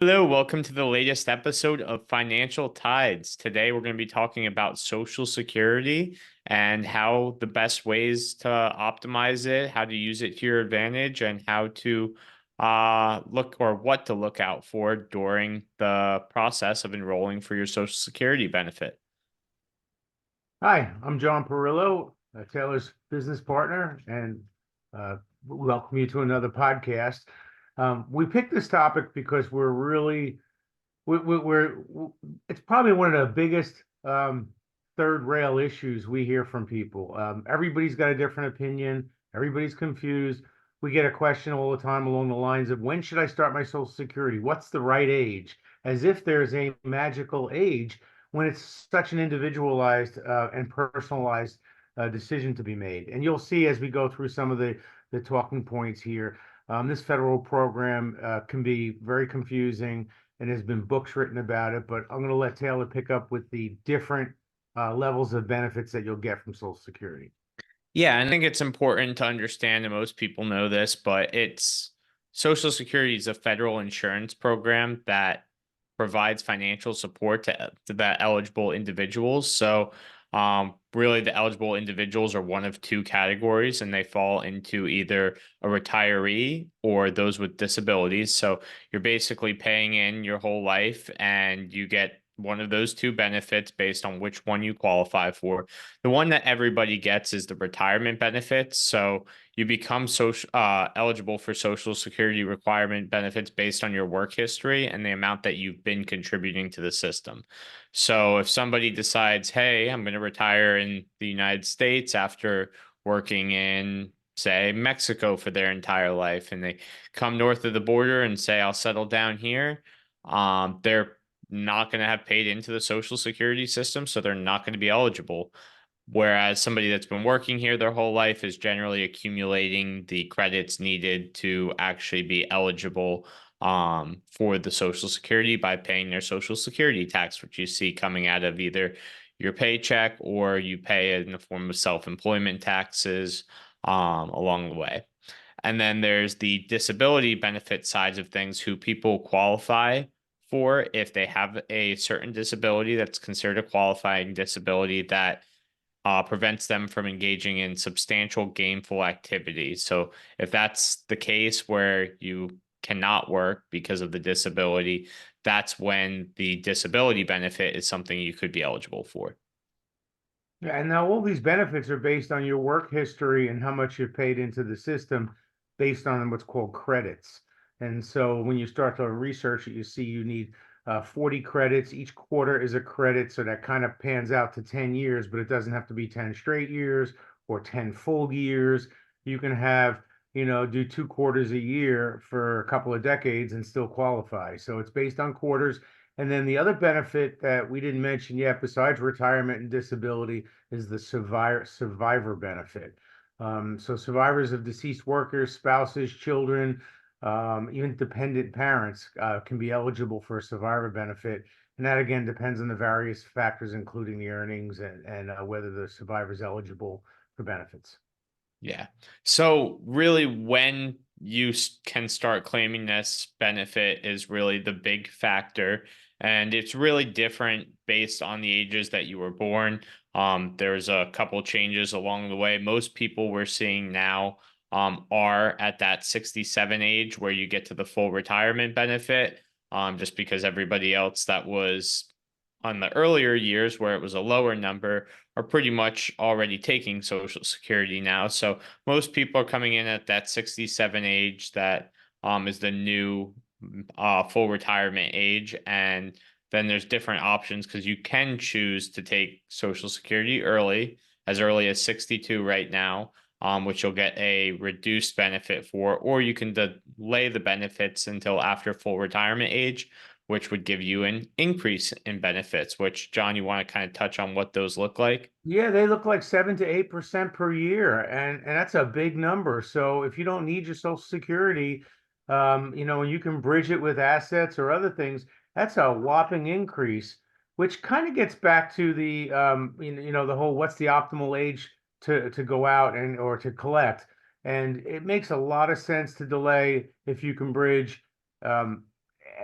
Hello, welcome to the latest episode of Financial Tides. Today, we're going to be talking about Social Security and how the best ways to optimize it, how to use it to your advantage, and how to look or what to look out for during the process of enrolling for your Social Security benefit. Hi, I'm John Perillo, Taylor's business partner, and welcome you to another podcast. We picked this topic because we're it's probably one of the biggest third rail issues we hear from people. Everybody's got a different opinion. Everybody's confused. We get a question all the time along the lines of when should I start my Social Security? What's the right age? As if there's a magical age when it's such an individualized and personalized decision to be made. And you'll see as we go through some of the talking points here, this federal program can be very confusing and there's been books written about it, but I'm going to let Taylor pick up with the different levels of benefits that you'll get from Social Security. Yeah, I think it's important to understand, and most people know this, but it's Social Security is a federal insurance program that provides financial support to the eligible individuals. So, really, the eligible individuals are one of two categories, and they fall into either a retiree or those with disabilities. So, you're basically paying in your whole life, and you get one of those two benefits based on which one you qualify for. The one that everybody gets is the retirement benefits. So you become eligible for Social Security requirement benefits based on your work history and the amount that you've been contributing to the system. So if somebody decides, hey, I'm going to retire in the United States after working in, say, Mexico for their entire life, and they come north of the border and say, I'll settle down here, they're not going to have paid into the Social Security system, so they're not going to be eligible. Whereas somebody that's been working here their whole life is generally accumulating the credits needed to actually be eligible for the Social Security by paying their Social Security tax, which you see coming out of either your paycheck or you pay it in the form of self-employment taxes along the way. And then there's the disability benefit sides of things, who people qualify for if they have a certain disability that's considered a qualifying disability that prevents them from engaging in substantial gainful activities. So if that's the case where you cannot work because of the disability, that's when the disability benefit is something you could be eligible for. Yeah, and now all these benefits are based on your work history and how much you've paid into the system based on what's called credits. And so when you start to research it, you see you need 40 credits. Each quarter is a credit. So that kind of pans out to 10 years, but it doesn't have to be 10 straight years or 10 full years. You can have, do 2 quarters a year for a couple of decades and still qualify. So it's based on quarters. And then the other benefit that we didn't mention yet, besides retirement and disability, is the survivor benefit. So survivors of deceased workers, spouses, children, even dependent parents can be eligible for a survivor benefit. And that again depends on the various factors, including the earnings and whether the survivor is eligible for benefits. Yeah. So really, when you can start claiming this benefit is really the big factor. And it's really different based on the ages that you were born. There's a couple changes along the way. Most people we're seeing now are at that 67 age where you get to the full retirement benefit, just because everybody else that was on the earlier years where it was a lower number are pretty much already taking Social Security now. So most people are coming in at that 67 age that is the new full retirement age. And then there's different options because you can choose to take Social Security early as 62 right now, which you'll get a reduced benefit for, or you can delay the benefits until after full retirement age, which would give you an increase in benefits, which, John, you want to kind of touch on what those look like? Yeah, they look like 7 to 8% per year, and that's a big number. So if you don't need your Social Security, and you can bridge it with assets or other things, that's a whopping increase, which kind of gets back to the the whole what's the optimal age to go out and or to collect. And it makes a lot of sense to delay if you can bridge. Um,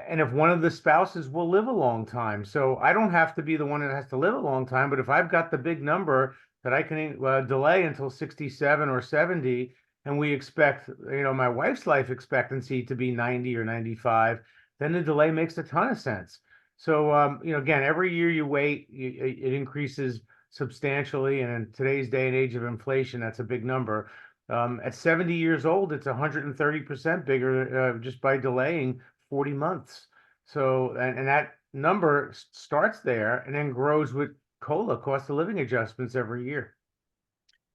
and if one of the spouses will live a long time. So I don't have to be the one that has to live a long time, but if I've got the big number that I can delay until 67 or 70, and we expect, my wife's life expectancy to be 90 or 95, then the delay makes a ton of sense. So, again, every year you wait, it increases substantially. And in today's day and age of inflation, that's a big number. At 70 years old, it's 130% bigger just by delaying 40 months. So, and that number starts there and then grows with COLA, cost of living adjustments every year.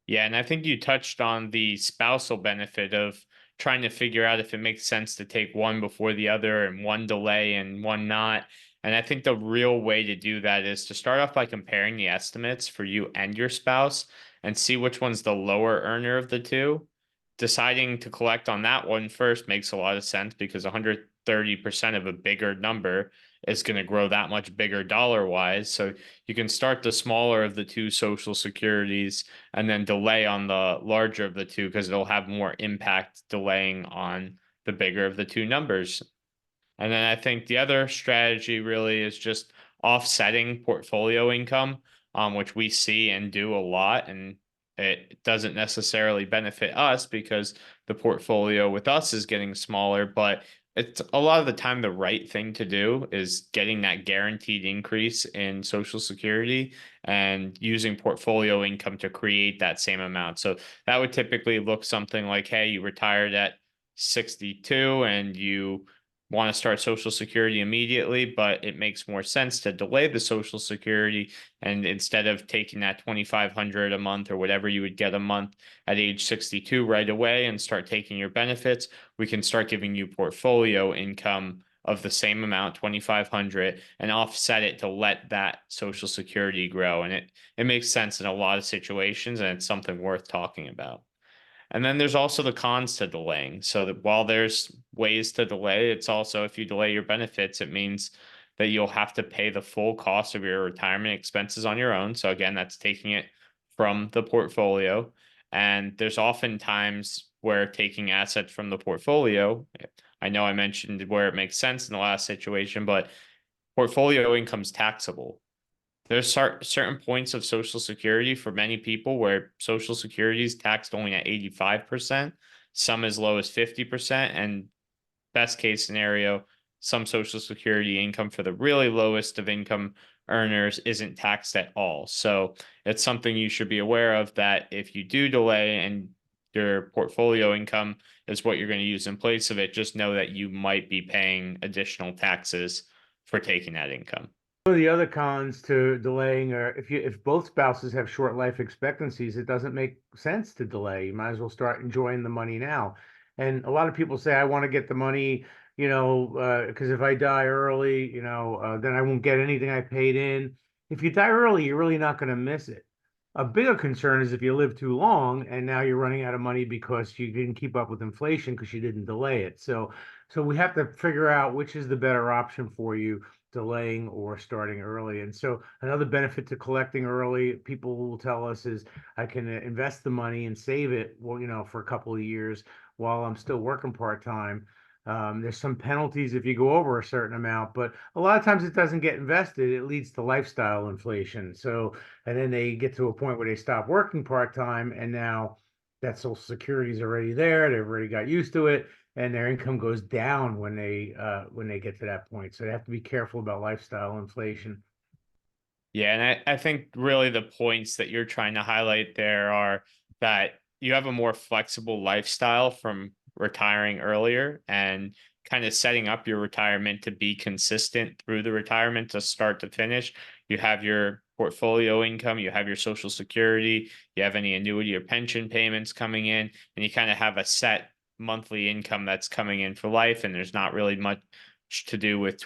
Yeah, and I think you touched on the spousal benefit of trying to figure out if it makes sense to take one before the other and one delay and one not. And I think the real way to do that is to start off by comparing the estimates for you and your spouse and see which one's the lower earner of the two. Deciding to collect on that one first makes a lot of sense because 130% of a bigger number is going to grow that much bigger dollar wise. So you can start the smaller of the two social securities and then delay on the larger of the two because it'll have more impact delaying on the bigger of the two numbers. And then I think the other strategy really is just offsetting portfolio income, which we see and do a lot. And it doesn't necessarily benefit us because the portfolio with us is getting smaller, but it's a lot of the time the right thing to do is getting that guaranteed increase in Social Security and using portfolio income to create that same amount. So that would typically look something like, hey, you retired at 62 and you want to start Social Security immediately, but it makes more sense to delay the Social Security. And instead of taking that 2,500 a month or whatever you would get a month at age 62 right away and start taking your benefits, we can start giving you portfolio income of the same amount, 2,500, and offset it to let that Social Security grow. And it makes sense in a lot of situations, and it's something worth talking about. And then there's also the cons to delaying. So that while there's ways to delay, it's also if you delay your benefits, it means that you'll have to pay the full cost of your retirement expenses on your own. So again, that's taking it from the portfolio. And there's often times where taking assets from the portfolio, I know I mentioned where it makes sense in the last situation, but portfolio income's taxable. There's certain points of Social Security for many people where Social Security is taxed only at 85%, some as low as 50%, and best case scenario, some Social Security income for the really lowest of income earners isn't taxed at all. So it's something you should be aware of that if you do delay and your portfolio income is what you're going to use in place of it, just know that you might be paying additional taxes for taking that income. One of the other cons to delaying are if both spouses have short life expectancies, it doesn't make sense to delay. You might as well start enjoying the money now. And a lot of people say, I want to get the money, because if I die early, then I won't get anything I paid in. If you die early, you're really not going to miss it. A bigger concern is if you live too long and now you're running out of money because you didn't keep up with inflation because you didn't delay it. So we have to figure out which is the better option for you, delaying or starting early. And so another benefit to collecting early, people will tell us, is I can invest the money and save it, well, for a couple of years while I'm still working part-time. There's some penalties if you go over a certain amount, but a lot of times it doesn't get invested. It leads to lifestyle inflation. So, and then they get to a point where they stop working part-time, and now that Social Security is already there. They've already got used to it, and their income goes down when they get to that point. So they have to be careful about lifestyle inflation. Yeah, and I think really the points that you're trying to highlight there are that you have a more flexible lifestyle from retiring earlier and kind of setting up your retirement to be consistent through the retirement to start to finish. You have your portfolio income, you have your Social Security, you have any annuity or pension payments coming in, and you kind of have a set monthly income that's coming in for life, and there's not really much to do with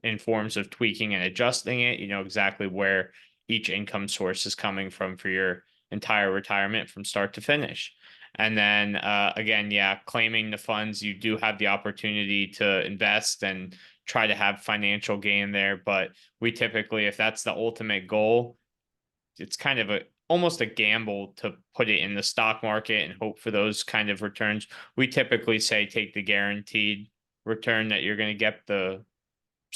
in forms of tweaking and adjusting it. You know exactly where each income source is coming from for your entire retirement from start to finish. And then again, yeah, claiming the funds, you do have the opportunity to invest and try to have financial gain there. But we typically, if that's the ultimate goal, it's kind of a almost a gamble to put it in the stock market and hope for those kind of returns. We typically say take the guaranteed return that you're going to get, the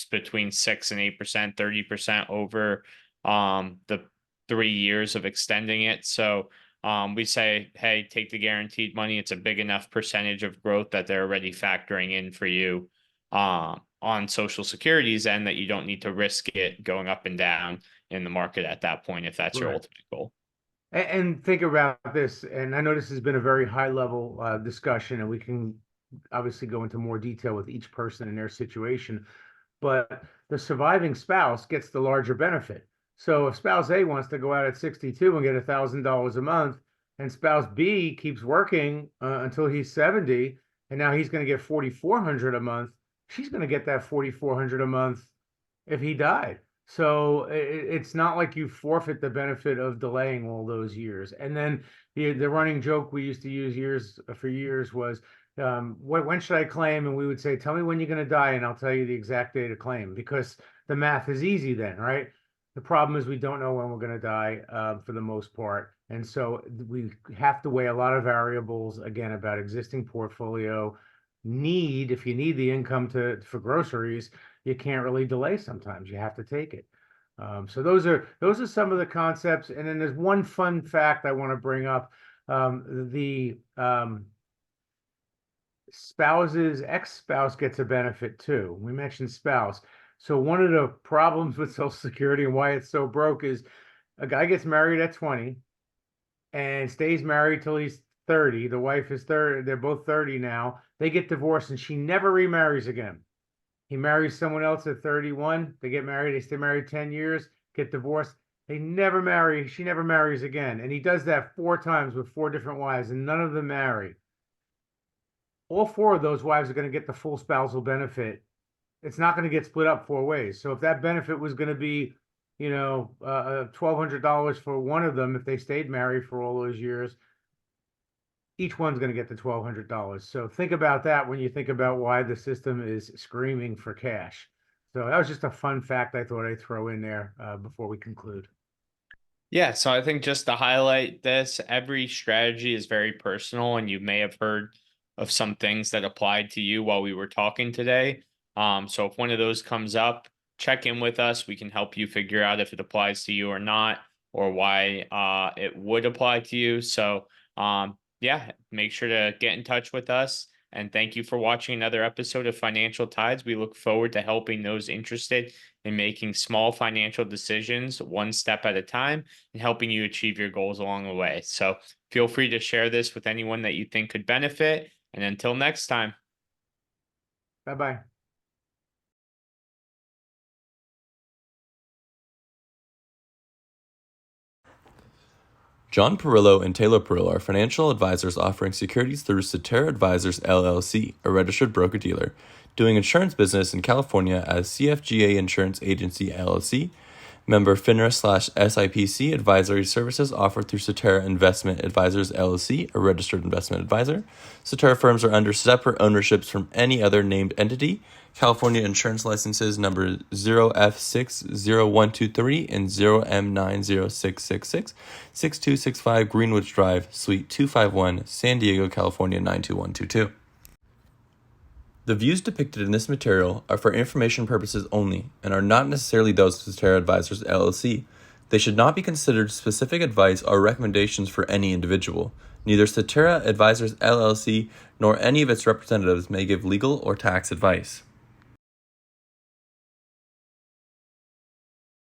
between 6 and 8%, 30% over the 3 years of extending it. So we say, hey, take the guaranteed money. It's a big enough percentage of growth that they're already factoring in for you on Social Security's end, that you don't need to risk it going up and down in the market at that point if that's your Right. ultimate goal. And think about this, and I know this has been a very high level discussion, and we can obviously go into more detail with each person in their situation, but the surviving spouse gets the larger benefit. So if spouse A wants to go out at 62 and get $1,000 a month, and spouse B keeps working until he's 70, and now he's going to get 4,400 a month, she's going to get that 4,400 a month if he died. So it's not like you forfeit the benefit of delaying all those years. And then the running joke we used to use for years was, when should I claim? And we would say, tell me when you're going to die, and I'll tell you the exact day to claim, because the math is easy then, right? The problem is we don't know when we're going to die for the most part. And so we have to weigh a lot of variables, again, about existing portfolio need. If you need the income for groceries, you can't really delay sometimes. You have to take it. So those are some of the concepts. And then there's one fun fact I want to bring up. The spouse's ex-spouse gets a benefit too. We mentioned spouse. So one of the problems with Social Security and why it's so broke is a guy gets married at 20 and stays married till he's 30. The wife is 30. They're both 30 now. They get divorced and she never remarries again. He marries someone else at 31. They get married. They stay married 10 years, get divorced. They never marry. She never marries again. And he does that 4 times with 4 different wives, and none of them marry. All 4 of those wives are going to get the full spousal benefit. It's not going to get split up 4 ways. So if that benefit was going to be, $1,200 for one of them, if they stayed married for all those years, each one's going to get the $1,200. So think about that when you think about why the system is screaming for cash. So that was just a fun fact I thought I'd throw in there before we conclude. Yeah, so I think just to highlight this, every strategy is very personal, and you may have heard of some things that applied to you while we were talking today. So if one of those comes up, check in with us. We can help you figure out if it applies to you or not, or why it would apply to you. So yeah, make sure to get in touch with us. And thank you for watching another episode of Financial Tides. We look forward to helping those interested in making small financial decisions one step at a time and helping you achieve your goals along the way. So feel free to share this with anyone that you think could benefit. And until next time. Bye-bye. John Perillo and Taylor Perillo are financial advisors offering securities through Cetera Advisors LLC, a registered broker-dealer, doing insurance business in California as CFGA Insurance Agency LLC, member FINRA/SIPC. Advisory services offered through Cetera Investment Advisors LLC, a registered investment advisor. Cetera firms are under separate ownerships from any other named entity. California insurance licenses number 0F60123 and 0M90666, 6265 Greenwich Drive, Suite 251, San Diego, California 92122. The views depicted in this material are for information purposes only and are not necessarily those of Cetera Advisors LLC. They should not be considered specific advice or recommendations for any individual. Neither Cetera Advisors LLC nor any of its representatives may give legal or tax advice.